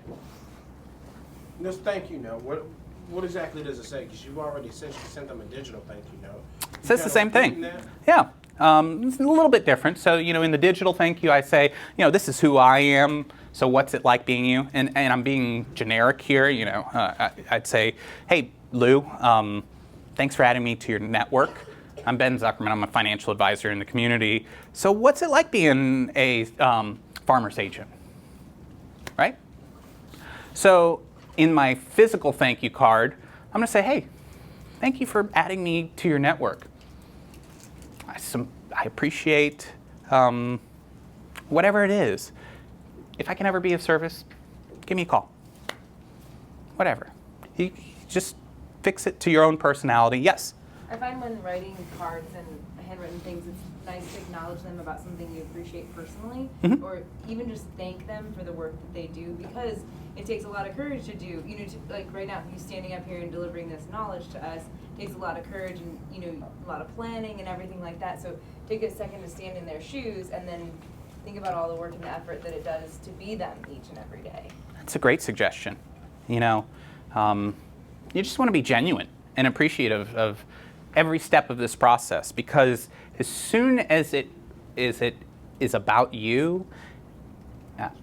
This thank you note, what exactly does it say? Because you've already essentially sent them a digital thank you note. It says the same thing. Yeah. It's a little bit different. So, in the digital thank you, I say, this is who I am. So what's it like being you? And I'm being generic here. I'd say, hey, Lou, thanks for adding me to your network. I'm Ben Zuckerman. I'm a financial advisor in the community. So what's it like being a farmer's agent? Right? So in my physical thank you card, I'm going to say, hey, thank you for adding me to your network. I appreciate whatever it is. If I can ever be of service, give me a call. Whatever. You just fix it to your own personality. Yes? I find when writing cards and handwritten things, it's nice to acknowledge them about something you appreciate personally, or even just thank them for the work that they do, because it takes a lot of courage to do. Like right now, you standing up here and delivering this knowledge to us takes a lot of courage and a lot of planning and everything like that. So take a second to stand in their shoes and then think about all the work and the effort that it does to be them each and every day. That's a great suggestion. You just want to be genuine and appreciative of every step of this process, because as soon as it is about you,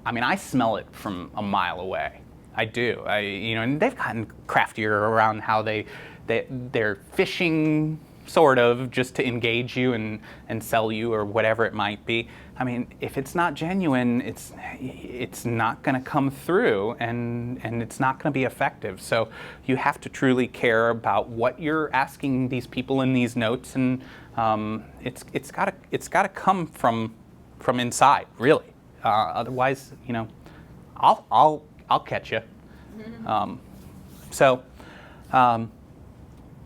I smell it from a mile away. I do. And they've gotten craftier around how they're fishing sort of just to engage you and sell you or whatever it might be. If it's not genuine, it's not going to come through and it's not going to be effective. So you have to truly care about what you're asking these people in these notes, and it's got to come from inside, really. Otherwise, I'll catch you.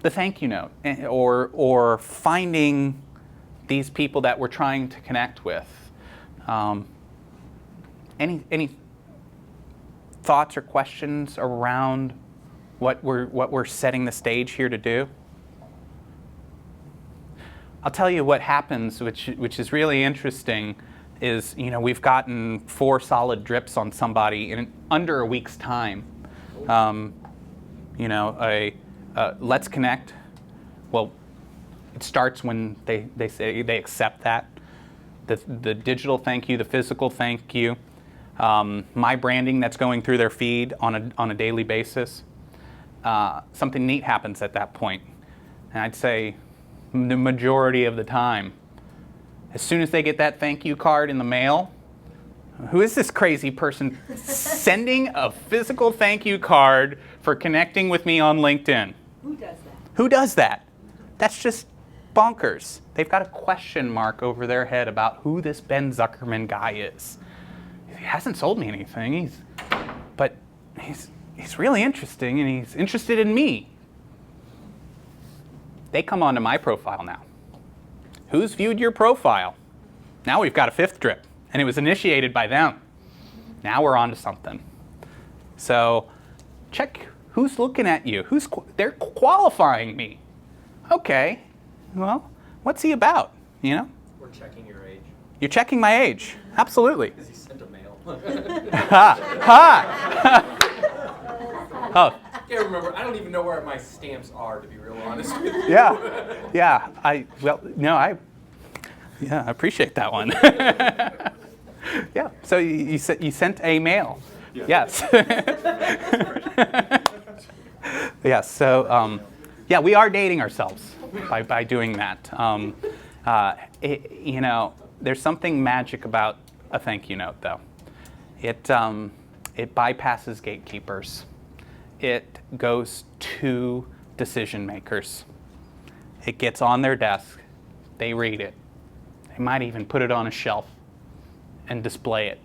The thank you note, or finding these people that we're trying to connect with. Any thoughts or questions around what we're setting the stage here to do? I'll tell you what happens, which is really interesting, is we've gotten 4 solid drips on somebody in under a week's time. Let's connect. Well, it starts when they say they accept that. The digital thank you, the physical thank you, my branding that's going through their feed on a daily basis. Something neat happens at that point. And I'd say the majority of the time, as soon as they get that thank you card in the mail, who is this crazy person sending a physical thank you card for connecting with me on LinkedIn? Who does that? Who does that? That's just bonkers. They've got a question mark over their head about who this Ben Zuckerman guy is. He hasn't sold me anything, but he's really interesting, and he's interested in me. They come onto my profile now. Who's viewed your profile? Now we've got a 5th drip, and it was initiated by them. Now we're on to something. So check who's looking at you. They're qualifying me. Okay, well, what's he about? We're checking your age. You're checking my age. Absolutely. Because he sent a mail. Oh. I can't remember. I don't even know where my stamps are, to be real honest with you. Yeah. I appreciate that one. Yeah. So you sent a mail Yes. Yes. So, yeah, we are dating ourselves by doing that. You know, there's something magic about a thank you note, though. It bypasses gatekeepers. It goes to decision makers. It gets on their desk. They read it. They might even put it on a shelf and display it.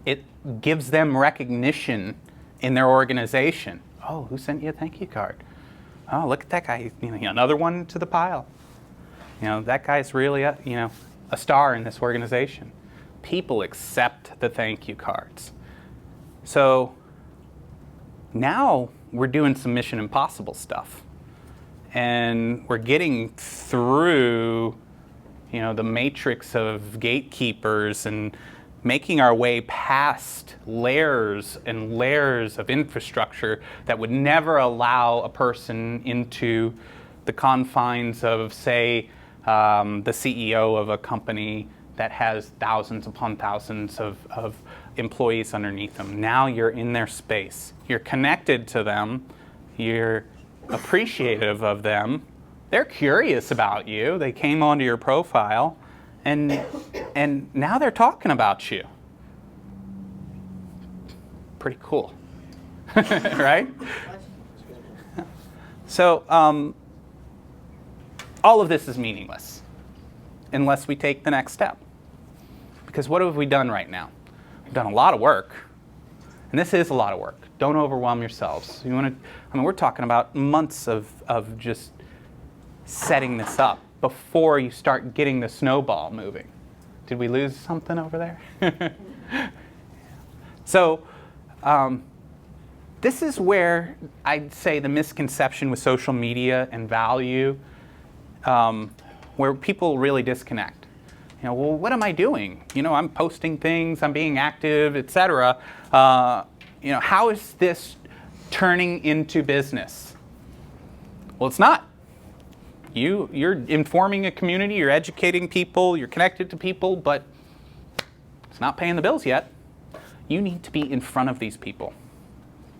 It gives them recognition in their organization. Oh, who sent you a thank you card? Oh, look at that guy. You know, another one to the pile. You know, that guy's really a star in this organization. People accept the thank you cards. So now we're doing some Mission Impossible stuff. And we're getting through, you know, the matrix of gatekeepers and making our way past layers and layers of infrastructure that would never allow a person into the confines of, say, the CEO of a company that has thousands upon thousands of employees underneath them. Now you're in their space. You're connected to them. You're appreciative of them. They're curious about you. They came onto your profile, and now they're talking about you. Pretty cool, right? So all of this is meaningless unless we take the next step. Because what have we done right now? We've done a lot of work, and this is a lot of work. Don't overwhelm yourselves. You want to? I mean, we're talking about months of just setting this up before you start getting the snowball moving. Did we lose something over there? So this is where I'd say the misconception with social media and value, where people really disconnect. You know, well, what am I doing? You know, I'm posting things, I'm being active, etc. You know, how is this turning into business? Well, it's not. You're informing a community, you're educating people, you're connected to people, but it's not paying the bills yet. You need to be in front of these people.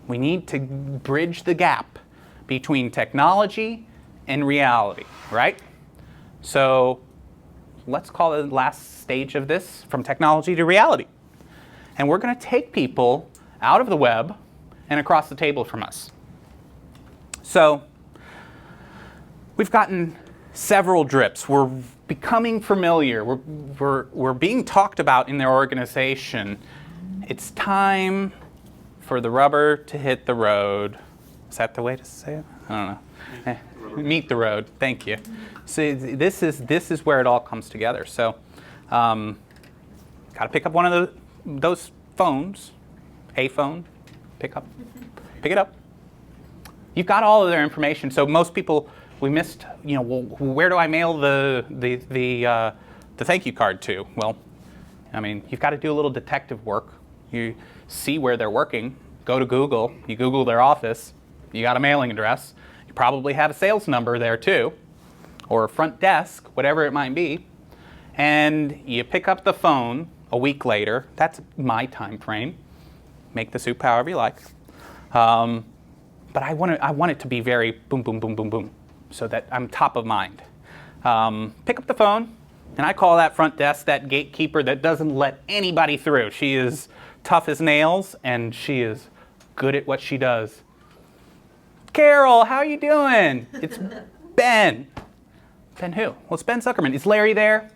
We need to bridge the gap between technology and reality, right? So let's call the last stage of this from technology to reality. And we're going to take people out of the web and across the table from us. So we've gotten several drips. We're becoming familiar. We're being talked about in their organization. It's time for the rubber to hit the road. Is that the way to say it? I don't know. Meet the road. Thank you. So this is where it all comes together. So, got to pick up one of those phones, a phone. Pick it up. You've got all of their information. So most people, we missed. You know, well, where do I mail the thank you card to? Well, I mean, you've got to do a little detective work. You see where they're working. Go to Google. You Google their office. You got a mailing address. You probably have a sales number there too, or a front desk, whatever it might be. And you pick up the phone a week later. That's my time frame. Make the soup however you like. But I want it to be very boom, boom, boom, boom, boom, so that I'm top of mind. Pick up the phone, and I call that front desk that gatekeeper that doesn't let anybody through. She is tough as nails, and she is good at what she does. Carol, how you doing? It's Ben. Ben who? Well, it's Ben Zuckerman. Is Larry there?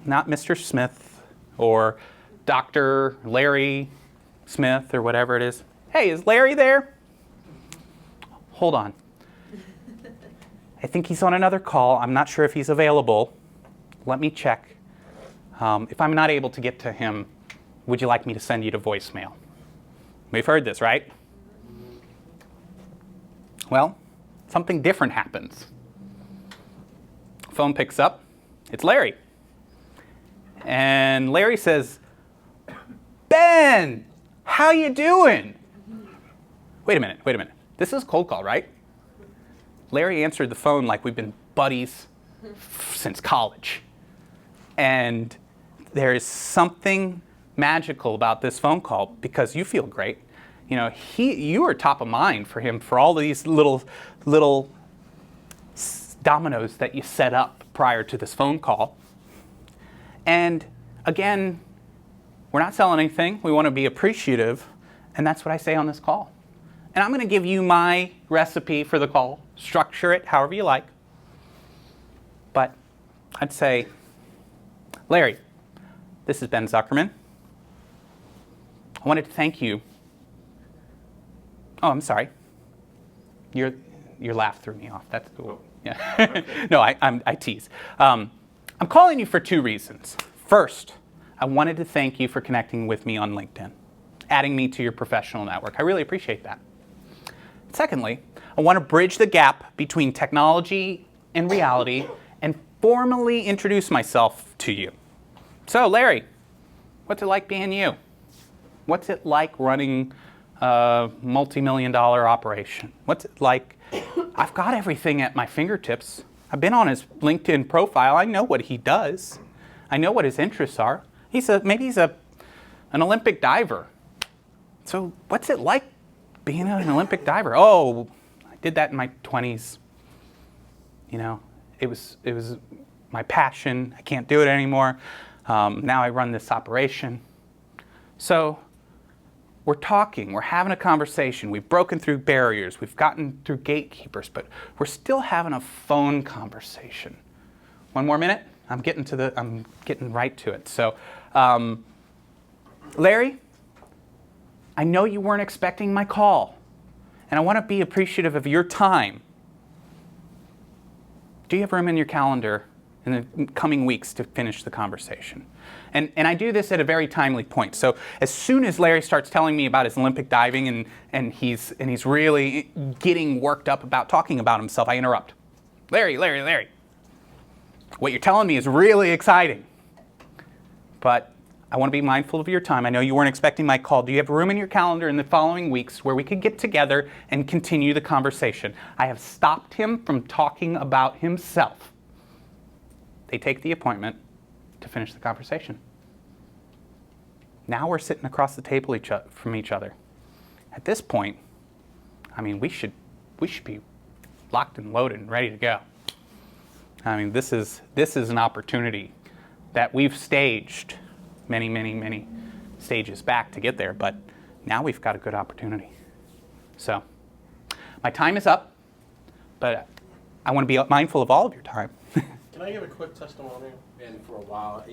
Not Mr. Smith or Dr. Larry Smith or whatever it is. Hey, is Larry there? Hold on. I think he's on another call. I'm not sure if he's available. Let me check. If I'm not able to get to him, would you like me to send you to voicemail? We've heard this, right? Well, something different happens. Phone picks up. It's Larry. And Larry says, Ben, how you doing? Wait a minute. This is a cold call, right? Larry answered the phone like we've been buddies since college. And there is something magical about this phone call because you feel great. You know, you are top of mind for him for all these little dominoes that you set up prior to this phone call. And again, we're not selling anything. We want to be appreciative, and that's what I say on this call. And I'm going to give you my recipe for the call. Structure it however you like. But I'd say, Larry, this is Ben Zuckerman. I wanted to thank you. Oh, I'm sorry. Your laugh threw me off. That's cool. Yeah. No, I tease. I'm calling you for 2 reasons. First, I wanted to thank you for connecting with me on LinkedIn, adding me to your professional network. I really appreciate that. Secondly, I want to bridge the gap between technology and reality and formally introduce myself to you. So, Larry, what's it like being you? What's it like running a multi-million-dollar operation? What's it like? I've got everything at my fingertips. I've been on his LinkedIn profile. I know what he does. I know what his interests are. Maybe he's an Olympic diver. So what's it like being an Olympic diver? Oh, I did that in my 20s. You know, it was my passion. I can't do it anymore. Now I run this operation. So we're talking, we're having a conversation. We've broken through barriers. We've gotten through gatekeepers, but we're still having a phone conversation. 1 more minute. I'm getting right to it. So, Larry, I know you weren't expecting my call, and I want to be appreciative of your time. Do you have room in your calendar in the coming weeks to finish the conversation? And I do this at a very timely point. So as soon as Larry starts telling me about his Olympic diving and he's really getting worked up about talking about himself, I interrupt. Larry, what you're telling me is really exciting, but I want to be mindful of your time. I know you weren't expecting my call. Do you have room in your calendar in the following weeks where we could get together and continue the conversation? I have stopped him from talking about himself. They take the appointment to finish the conversation. Now we're sitting across the table from each other. At this point, I mean, we should be locked and loaded and ready to go. I mean, this is an opportunity that we've staged many stages back to get there, but now we've got a good opportunity. So, my time is up, but I want to be mindful of all of your time. Can I give a quick testimony? And for a while,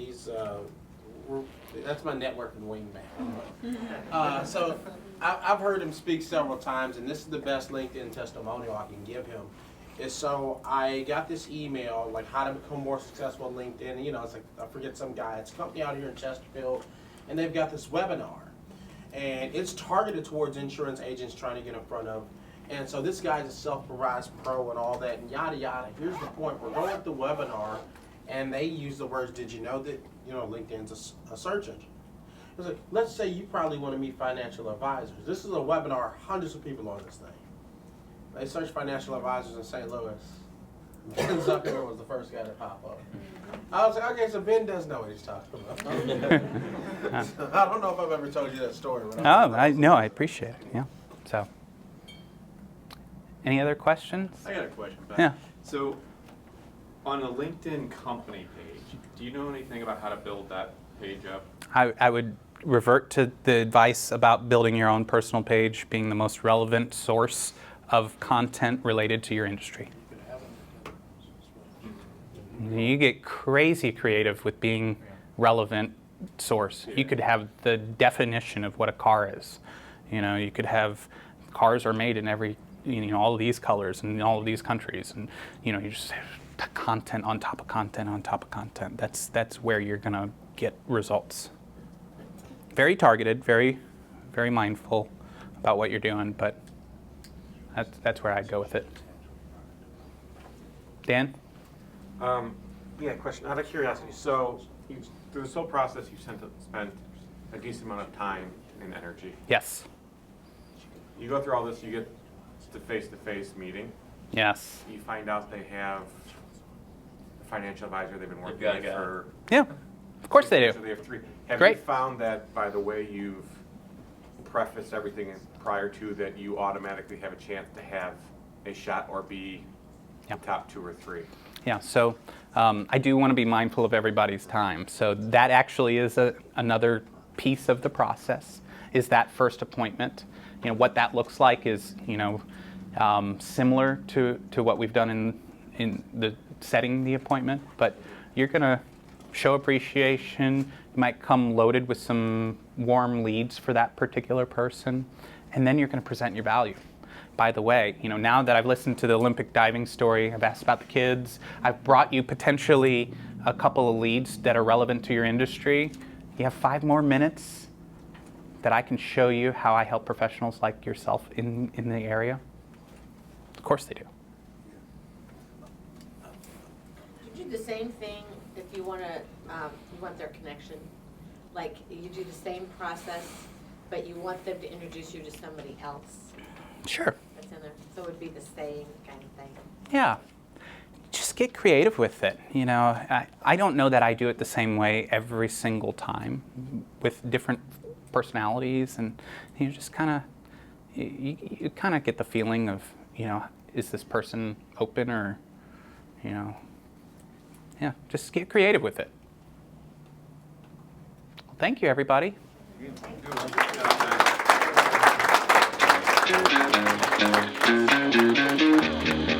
that's my networking wingman. So I've heard him speak several times, and this is the best LinkedIn testimonial I can give him. So I got this email, like how to become more successful on LinkedIn. You know, it's like, I forget some guy. It's a company out here in Chesterfield, and they've got this webinar. And it's targeted towards insurance agents trying to get in front of. And so this guy's a self-realized pro and all that, and yada, yada. Here's the point. We're going with the webinar, and they use the words, did you know that, LinkedIn's a search engine? It's like, let's say you probably want to meet financial advisors. This is a webinar, hundreds of people on this thing. They search financial advisors in St. Louis. Ben Zuckerman was the first guy to pop up. I was like, okay, so Ben does know what he's talking about. So, I don't know if I've ever told you that story. I appreciate it. Yeah. So, any other questions? I got a question, Ben. Yeah. So, on a LinkedIn company page, do you know anything about how to build that page up? I would revert to the advice about building your own personal page being the most relevant source of content related to your industry. You get crazy creative with being relevant source. You could have the definition of what a car is. You could have cars are made in every, all of these colors and in all of these countries, and you just have content on top of content on top of content. That's where you're gonna get results. Very targeted, very mindful about what you're doing, but that's where I'd go with it. Dan? Yeah, question. Out of curiosity, so through this whole process, you've spent a decent amount of time and energy. Yes. You go through all this, you get to face-to-face meeting. Yes. You find out they have a financial advisor they've been working with for... Yeah, of course they do. So they have 3. Have Great. you found that by the way you've prefaced everything prior to that, you automatically have a chance to have a shot or be Yep. the top 2 or 3? Yeah, so I do want to be mindful of everybody's time. So that actually is another piece of the process, is that first appointment. You know, what that looks like is, you know, similar to what we've done in the setting the appointment, but you're going to show appreciation. You might come loaded with some warm leads for that particular person, and then you're going to present your value. By the way, you know, now that I've listened to the Olympic diving story, I've asked about the kids, I've brought you potentially a couple of leads that are relevant to your industry. You have 5 more minutes that I can show you how I help professionals like yourself in the area. Of course they do. You do the same thing if you want to, you want their connection. Like, you do the same process, but you want them to introduce you to somebody else. Sure. That's in there. So it would be the same kind of thing. Yeah. Just get creative with it. You know, I don't know that I do it the same way every single time with different personalities, and you just kind of, you kind of get the feeling of, you know, is this person open, or, you know, yeah, just get creative with it. Well, thank you, everybody. Thank you.